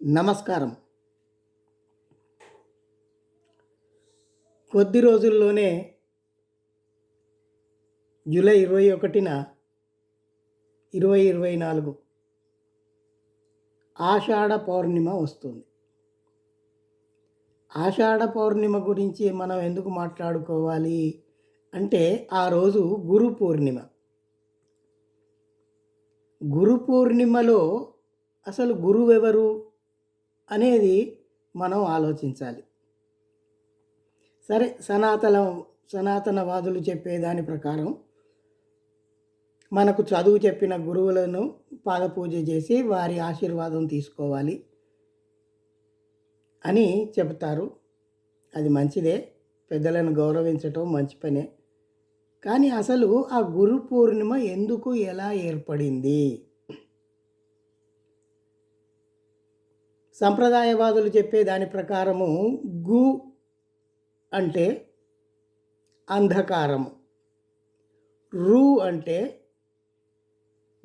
నమస్కారం. కొద్ది రోజుల్లోనే జూలై 21న 2024 ఆషాఢ పౌర్ణిమ వస్తుంది. ఆషాఢ పౌర్ణిమ గురించి మనం ఎందుకు మాట్లాడుకోవాలి అంటే ఆ రోజు గురు పూర్ణిమ. గురు పూర్ణిమలో అసలు గురువెవరు అనేది మనం ఆలోచించాలి. సరే, సనాతనవాదులు చెప్పేదాని ప్రకారం మనకు చదువు చెప్పిన గురువులను పాదపూజ చేసి వారి ఆశీర్వాదం తీసుకోవాలి అని చెబుతారు. అది మంచిదే, పెద్దలను గౌరవించటం మంచి పనే. కానీ అసలు ఆ గురు పూర్ణిమ ఎందుకు ఎలా ఏర్పడింది? సంప్రదాయవాదులు చెప్పే దాని ప్రకారము గు అంటే అంధకారము, రు అంటే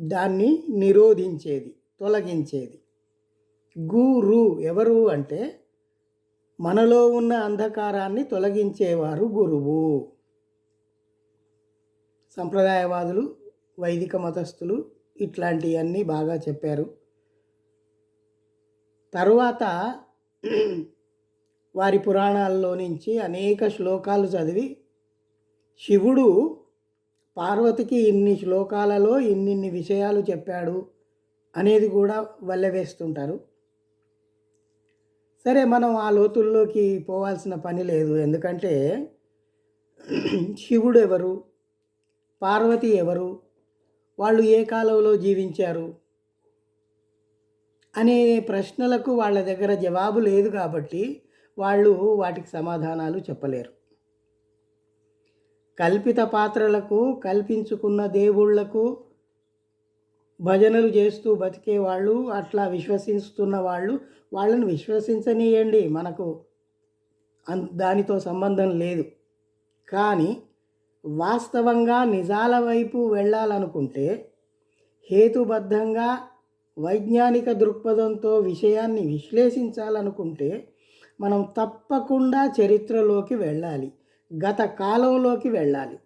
దాన్ని నిరోధించేది, తొలగించేది. గురు ఎవరు అంటే మనలో ఉన్న అంధకారాన్ని తొలగించేవారు గురువు. సంప్రదాయవాదులు, వైదిక మతస్థులు ఇట్లాంటివన్నీ బాగా చెప్పారు. తరువాత వారి పురాణాల్లో నుంచి అనేక శ్లోకాలు చదివి శివుడు పార్వతికి ఇన్ని శ్లోకాలలో ఇన్నిన్ని విషయాలు చెప్పాడు అనేది కూడా వల్లెవేస్తుంటారు. సరే, మనం ఆ లోతుల్లోకి పోవాల్సిన పని లేదు. ఎందుకంటే శివుడు ఎవరు, పార్వతి ఎవరు, వాళ్ళు ఏ కాలంలో జీవించారు అనే ప్రశ్నలకు వాళ్ళ దగ్గర జవాబు లేదు కాబట్టి వాళ్ళు వాటికి సమాధానాలు చెప్పలేరు. కల్పిత పాత్రలకు, కల్పించుకున్న దేవుళ్లకు భజనలు చేస్తూ బతికేవాళ్ళు, అట్లా విశ్వసిస్తున్న వాళ్ళని విశ్వసించనీయండి, మనకు దానితో సంబంధం లేదు. కానీ వాస్తవంగా నిజాల వైపు వెళ్ళాలనుకుంటే, హేతుబద్ధంగా వైజ్ఞానిక దృక్పథంతో విషయాన్ని విశ్లేషించాలనుకుంటే మనం తప్పకుండా చరిత్రలోకి వెళ్ళాలి, గత కాలంలోకి వెళ్ళాలి.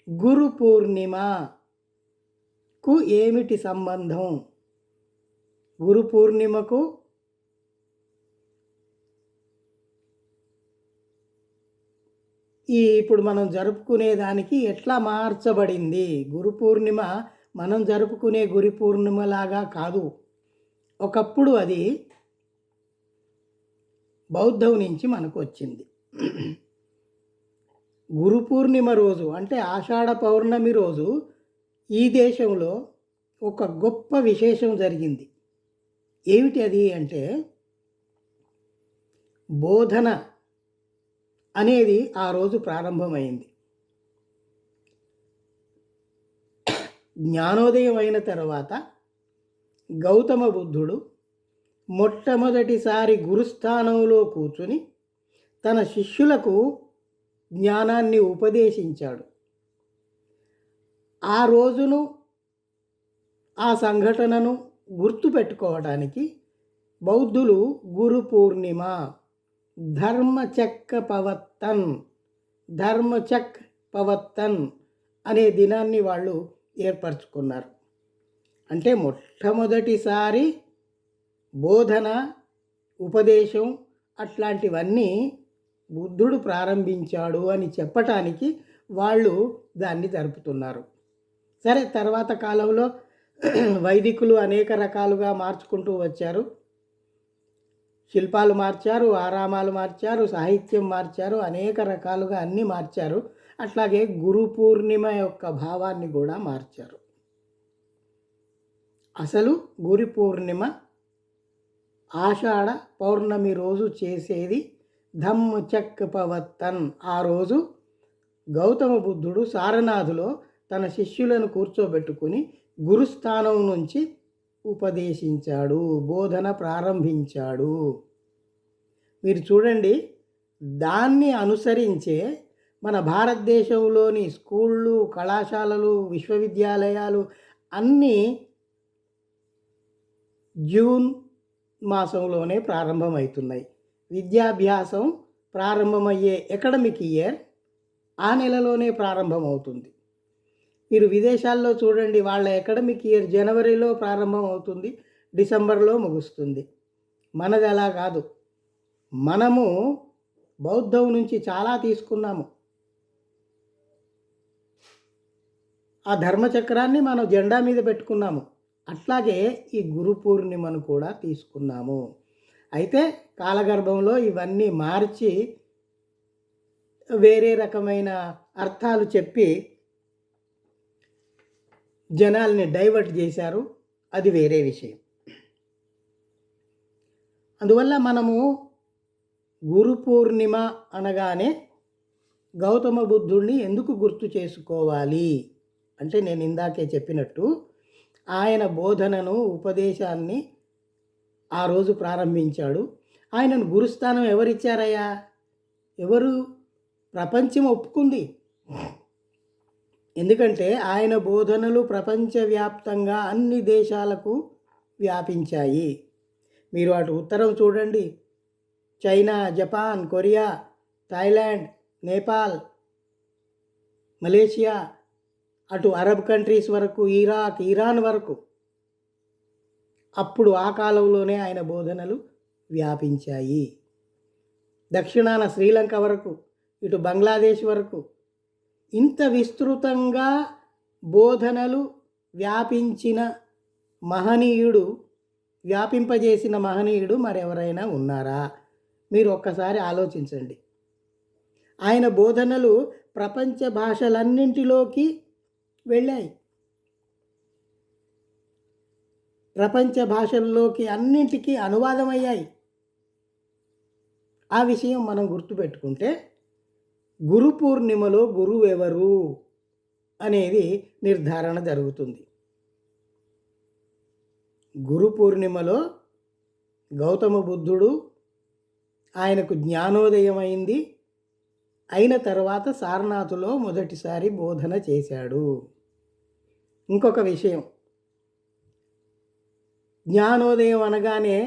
గురు పూర్ణిమకు ఏమిటి సంబంధం? గురు పూర్ణిమకు ఇప్పుడు మనం జరుపుకునే దానికి ఎట్లా మార్చబడింది? గురు పూర్ణిమ మనం జరుపుకునే గురు పూర్ణిమలాగా కాదు. ఒకప్పుడు అది బౌద్ధం నుంచి మనకు వచ్చింది. గురు పూర్ణిమ రోజు అంటే ఆషాఢ పౌర్ణమి రోజు ఈ దేశంలో ఒక గొప్ప విశేషం జరిగింది. ఏమిటి అది అంటే, బోధన అనేది ఆ రోజు ప్రారంభమైంది. జ్ఞానోదయం అయిన తర్వాత గౌతమ బుద్ధుడు మొట్టమొదటిసారి గురుస్థానంలో కూర్చుని తన శిష్యులకు జ్ఞానాన్ని ఉపదేశించాడు. ఆ రోజును, ఆ సంఘటనను గుర్తుపెట్టుకోవడానికి బౌద్ధులు గురు పూర్ణిమ, ధర్మచక్ పవత్తన్ అనే దినాన్ని వాళ్ళు ఏర్పరచుకున్నారు. అంటే మొట్టమొదటిసారి బోధన, ఉపదేశం అట్లాంటివన్నీ బుద్ధుడు ప్రారంభించాడు అని చెప్పటానికి వాళ్ళు దాన్ని జరుపుతున్నారు. సరే, తర్వాత కాలంలో వైదికులు అనేక రకాలుగా మార్చుకుంటూ వచ్చారు. శిల్పాలు మార్చారు, ఆరామాలు మార్చారు, సాహిత్యం మార్చారు, అనేక రకాలుగా అన్నీ మార్చారు. అట్లాగే గురు పూర్ణిమ యొక్క భావాన్ని కూడా మార్చారు. అసలు గురు పూర్ణిమ ఆషాఢ పౌర్ణమి రోజు చేసేది ధమ్మచక్ పవత్తన్. ఆ రోజు గౌతమ బుద్ధుడు సారనాథులో తన శిష్యులను కూర్చోబెట్టుకుని గురుస్థానం నుంచి ఉపదేశించాడు, బోధన ప్రారంభించాడు. మీరు చూడండి, దాన్ని అనుసరించే మన భారతదేశంలోని స్కూళ్ళు, కళాశాలలు, విశ్వవిద్యాలయాలు అన్నీ జూన్ మాసంలోనే ప్రారంభమవుతున్నాయి. విద్యాభ్యాసం ప్రారంభమయ్యే అకాడమిక్ ఇయర్ ఆ నెలలోనే ప్రారంభమవుతుంది. మీరు విదేశాల్లో చూడండి, వాళ్ళ అకాడమిక్ ఇయర్ జనవరిలో ప్రారంభం అవుతుంది, డిసెంబర్లో ముగుస్తుంది. మనది అలా కాదు. మనము బౌద్ధం నుంచి చాలా తీసుకున్నాము. ఆ ధర్మచక్రాన్ని మనం జెండా మీద పెట్టుకున్నాము. అట్లాగే ఈ గురు పూర్ణిమను కూడా తీసుకున్నాము. అయితే కాలగర్భంలో ఇవన్నీ మార్చి వేరే రకమైన అర్థాలు చెప్పి జనాల్ని డైవర్ట్ చేశారు. అది వేరే విషయం. అందువల్ల మనము గురు పూర్ణిమ అనగానే గౌతమ బుద్ధుడిని ఎందుకు గుర్తు చేసుకోవాలి అంటే, నేను ఇందాకే చెప్పినట్టు ఆయన బోధనను, ఉపదేశాన్ని ఆ రోజు ప్రారంభించాడు. ఆయనను గురుస్థానం ఎవరిచ్చారయ్యా? ఎవరు? ప్రపంచం ఒప్పుకుంది. ఎందుకంటే ఆయన బోధనలు ప్రపంచవ్యాప్తంగా అన్ని దేశాలకు వ్యాపించాయి. మీరు అటు ఉత్తరం చూడండి, China, Japan, Korea, Thailand, Nepal, Malaysia, అటు అరబ్ కంట్రీస్ వరకు, ఇరాక్, ఇరాన్ వరకు అప్పుడు ఆ కాలంలోనే ఆయన బోధనలు వ్యాపించాయి. దక్షిణాన శ్రీలంక వరకు, ఇటు బంగ్లాదేశ్ వరకు ఇంత విస్తృతంగా బోధనలు వ్యాపించిన మహనీయుడు, వ్యాపింపజేసిన మహనీయుడు మరెవరైనా ఉన్నారా? మీరు ఒక్కసారి ఆలోచించండి. ఆయన బోధనలు ప్రపంచ భాషలన్నింటిలోకి వెళ్ళాయి. ప్రపంచ భాషల్లోకి అన్నింటికీ అనువాదమయ్యాయి. ఆ విషయం మనం గుర్తుపెట్టుకుంటే గురు పూర్ణిమలో గురువు ఎవరు అనేది నిర్ధారణ జరుగుతుంది. గురు పూర్ణిమలో గౌతమ బుద్ధుడు, ఆయనకు జ్ఞానోదయం అయింది. అయిన తర్వాత సారనాథులో మొదటిసారి బోధన చేశాడు. ఇంకొక విషయం, జ్ఞానోదయం అనగానే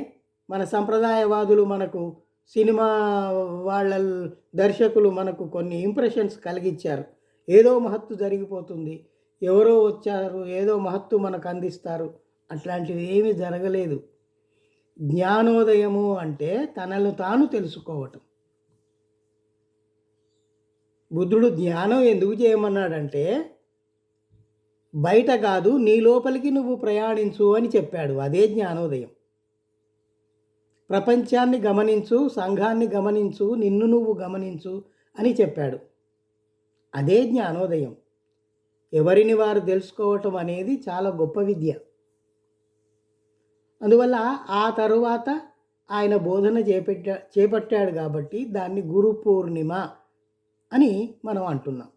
మన సంప్రదాయవాదులు, మనకు సినిమా వాళ్ళ దర్శకులు మనకు కొన్ని ఇంప్రెషన్స్ కలిగించారు. ఏదో మహత్తు జరిగిపోతుంది, ఎవరో వచ్చారు, ఏదో మహత్తు మనకు అందిస్తారు. అట్లాంటివి ఏమీ జరగలేదు. జ్ఞానోదయము అంటే తనను తాను తెలుసుకోవటం. బుద్ధుడు జ్ఞానం ఎందుకు చేయమన్నాడంటే, బయట కాదు, నీ లోపలికి నువ్వు ప్రయాణించు అని చెప్పాడు. అదే జ్ఞానోదయం. ప్రపంచాన్ని గమనించు, సంఘాన్ని గమనించు, నిన్ను నువ్వు గమనించు అని చెప్పాడు. అదే జ్ఞానోదయం. ఎవరిని వారు తెలుసుకోవటం అనేది చాలా గొప్ప విద్య. అందువల్ల ఆ తరువాత ఆయన బోధన చేపట్టాడు కాబట్టి దాన్ని గురు పూర్ణిమ అని మనం అంటున్నాం.